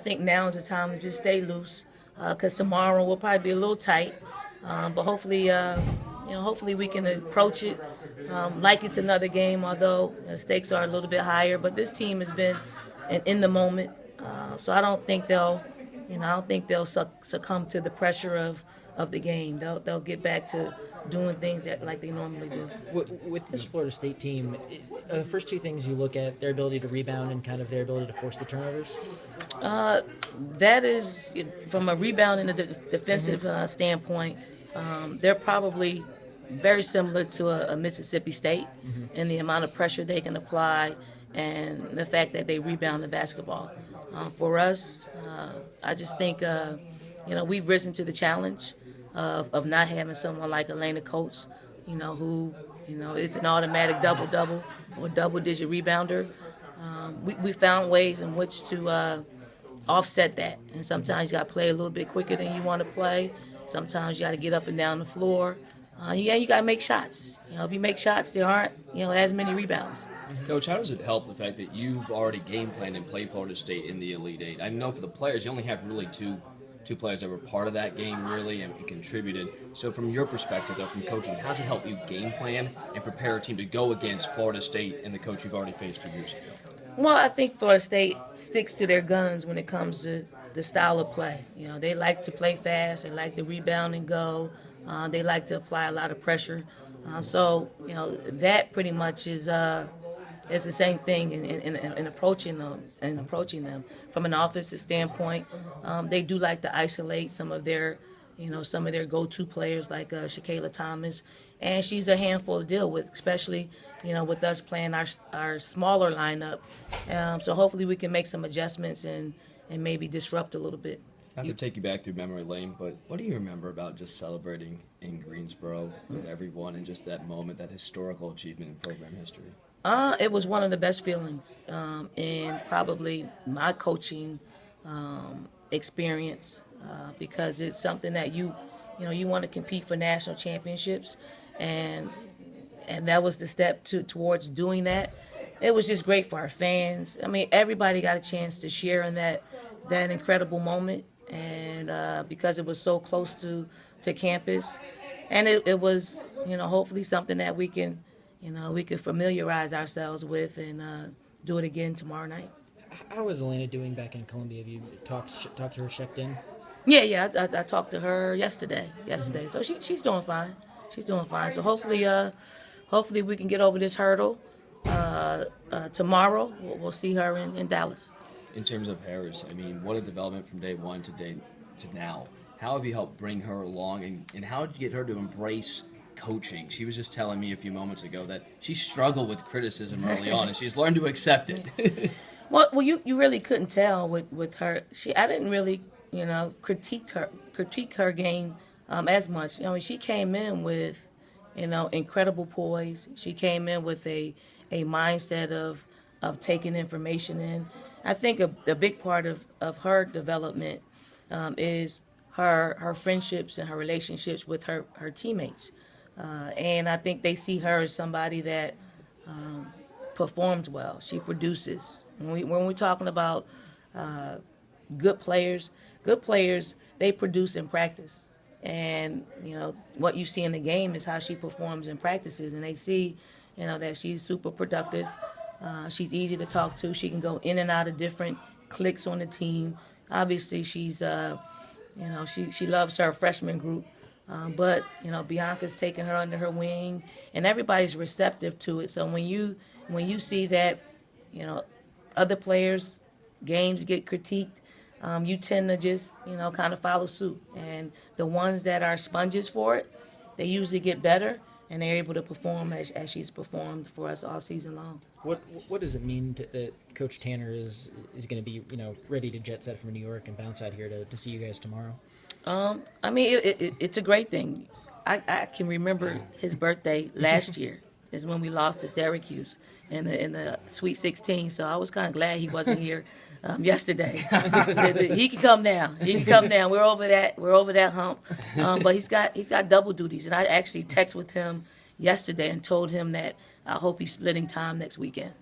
think now is the time to just stay loose, because tomorrow will probably be a little tight. But hopefully, hopefully we can approach it like it's another game, although the stakes are a little bit higher. But this team has been in the moment, so I don't think they'll succumb to the pressure of the game. They'll get back to doing things like they normally do. With this Florida State team, the first two things you look at, their ability to rebound and kind of their ability to force the turnovers? That is, from a rebound and a defensive standpoint, they're probably very similar to a Mississippi State in the amount of pressure they can apply and the fact that they rebound the basketball. For us, I just think, we've risen to the challenge of not having someone like Elena Coates, who, is an automatic double-double or double-digit rebounder. We found ways in which to offset that. And sometimes you got to play a little bit quicker than you want to play. Sometimes you got to get up and down the floor. You got to make shots. If you make shots, there aren't, as many rebounds. Coach, how does it help the fact that you've already game planned and played Florida State in the Elite Eight? I know for the players, you only have really two players that were part of that game, really, and contributed. So from your perspective, though, from coaching, how does it help you game plan and prepare a team to go against Florida State and the coach you've already faced 2 years ago? Well, I think Florida State sticks to their guns when it comes to the style of play. They like to play fast. They like to rebound and go. They like to apply a lot of pressure. So that pretty much is the same thing in approaching them. From an offensive standpoint, they do like to isolate some of their go-to players like Shakayla Thomas, and she's a handful to deal with, especially with us playing our smaller lineup. So hopefully we can make some adjustments and maybe disrupt a little bit. Not to take you back through memory lane, but what do you remember about just celebrating in Greensboro with everyone and just that moment, that historical achievement in program history? It was one of the best feelings in probably my coaching experience because it's something that you want to compete for national championships, and that was the step towards doing that. It was just great for our fans. I mean, everybody got a chance to share in that incredible moment, and because it was so close to campus, and it was hopefully something that we can familiarize ourselves with and do it again tomorrow night. How is Elena doing back in Columbia? Have you talked to her, checked in? Yeah, I talked to her yesterday. So she's doing fine. So hopefully we can get over this hurdle. Tomorrow we'll see her in Dallas. In terms of Harris, I mean, what a development from day one to now. How have you helped bring her along, and how did you get her to embrace coaching? She was just telling me a few moments ago that she struggled with criticism early on, and she's learned to accept it. Well, you really couldn't tell with her. I didn't really, critique her game as much. She came in with, incredible poise. She came in with a mindset of taking information in. I think a big part of her development is her friendships and her relationships with her teammates. And I think they see her as somebody that performs well. She produces. When we're talking about good players, they produce in practice. And, what you see in the game is how she performs in practices. And they see, that she's super productive. She's easy to talk to. She can go in and out of different cliques on the team. Obviously, she's, she loves her freshman group. But Bianca's taking her under her wing, and everybody's receptive to it. So when you see that, other players' games get critiqued, you tend to just kind of follow suit. And the ones that are sponges for it, they usually get better, and they're able to perform as she's performed for us all season long. What does it mean that Coach Tanner is going to be ready to jet set from New York and bounce out here to see you guys tomorrow? I mean, it's a great thing. I can remember his birthday last year is when we lost to Syracuse in the Sweet 16. So I was kind of glad he wasn't here yesterday. He can come now. We're over that hump. But he's got double duties, and I actually texted with him yesterday and told him that I hope he's splitting time next weekend.